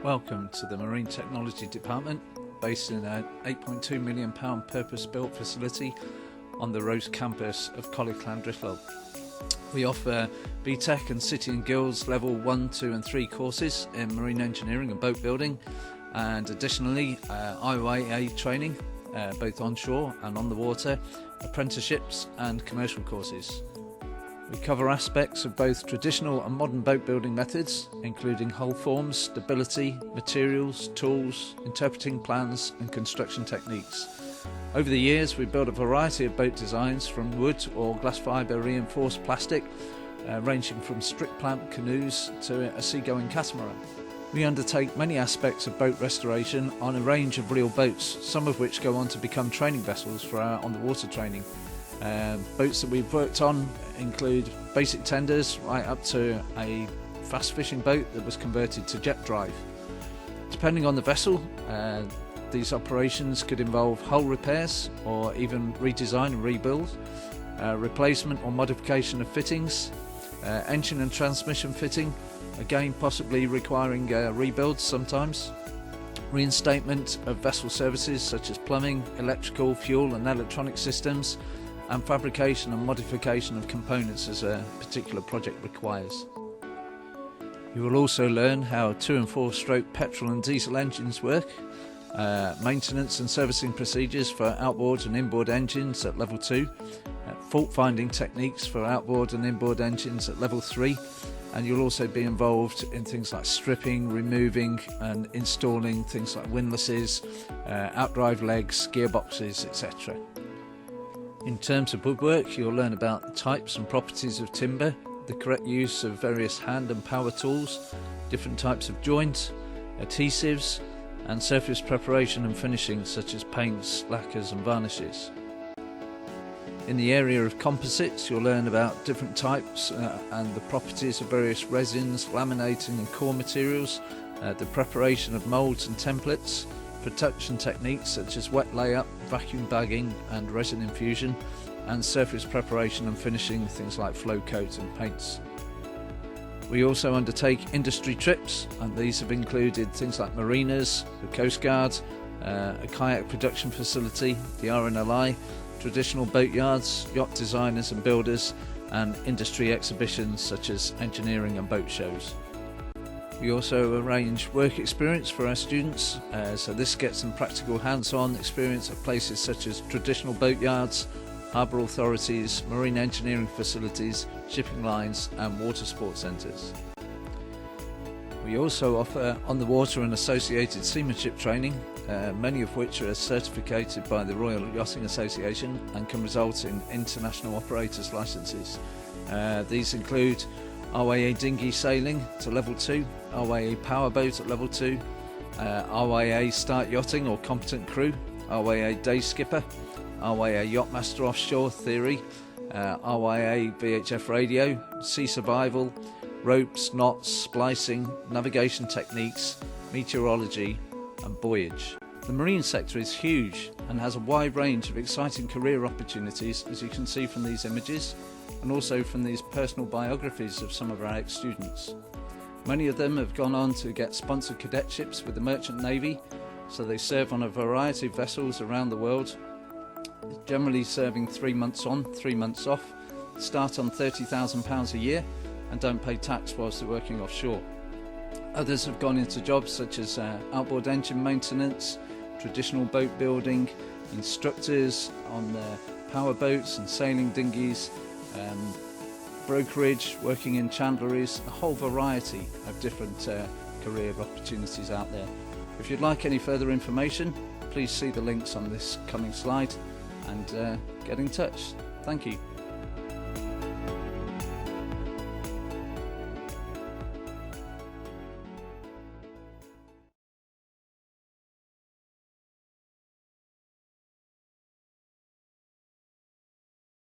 Welcome to the Marine Technology Department, based in an £8.2 million purpose-built facility on the Rose campus of College Rhithwir. We offer BTEC and City and Guilds Level 1, 2 and 3 courses in marine engineering and boat building, and additionally IOA training, both onshore and on the water, apprenticeships and commercial courses. We cover aspects of both traditional and modern boat building methods, including hull forms, stability, materials, tools, interpreting plans and construction techniques. Over the years we've built a variety of boat designs from wood or glass fibre reinforced plastic, ranging from strict plant canoes to a seagoing catamaran. We undertake many aspects of boat restoration on a range of real boats, some of which go on to become training vessels for our on-the-water training. Boats that we've worked on include basic tenders right up to a fast fishing boat that was converted to jet drive. Depending on the vessel, these operations could involve hull repairs or even redesign and rebuild, replacement or modification of fittings, engine and transmission fitting, again possibly requiring rebuilds sometimes, reinstatement of vessel services such as plumbing, electrical, fuel and electronic systems, and fabrication and modification of components as a particular project requires. You will also learn how 2 and 4 stroke petrol and diesel engines work, maintenance and servicing procedures for outboard and inboard engines at level 2, fault finding techniques for outboard and inboard engines at level 3, and you'll also be involved in things like stripping, removing and installing things like windlasses, outdrive legs, gearboxes, etc. In terms of woodwork, you'll learn about the types and properties of timber, the correct use of various hand and power tools, different types of joints, adhesives, and surface preparation and finishing such as paints, lacquers and varnishes. In the area of composites, you'll learn about different types and the properties of various resins, laminating and core materials, the preparation of moulds and templates, production techniques such as wet layup, vacuum bagging and resin infusion, and surface preparation and finishing, things like flow coat and paints. We also undertake industry trips, and these have included things like marinas, the Coast Guard, a kayak production facility, the RNLI, traditional boat yards, yacht designers and builders, and industry exhibitions such as engineering and boat shows. We also arrange work experience for our students, so this gets them practical hands-on experience at places such as traditional boat yards, harbour authorities, marine engineering facilities, shipping lines and water sports centres. We also offer on-the-water and associated seamanship training, many of which are certificated by the Royal Yachting Association and can result in international operators licences. These include RYA dinghy sailing to level 2, RYA powerboat at level 2, RYA start yachting or competent crew, RYA day skipper, RYA yachtmaster offshore theory, RYA VHF radio, sea survival, ropes, knots, splicing, navigation techniques, meteorology and buoyage. The marine sector is huge and has a wide range of exciting career opportunities, as you can see from these images and also from these personal biographies of some of our ex-students. Many of them have gone on to get sponsored cadetships with the Merchant Navy, so they serve on a variety of vessels around the world, generally serving 3 months on, 3 months off, start on £30,000 a year and don't pay tax whilst they're working offshore. Others have gone into jobs such as outboard engine maintenance, traditional boat building, instructors on power boats and sailing dinghies, brokerage, working in chandleries, a whole variety of different career opportunities out there. If you'd like any further information, please see the links on this coming slide and get in touch. Thank you.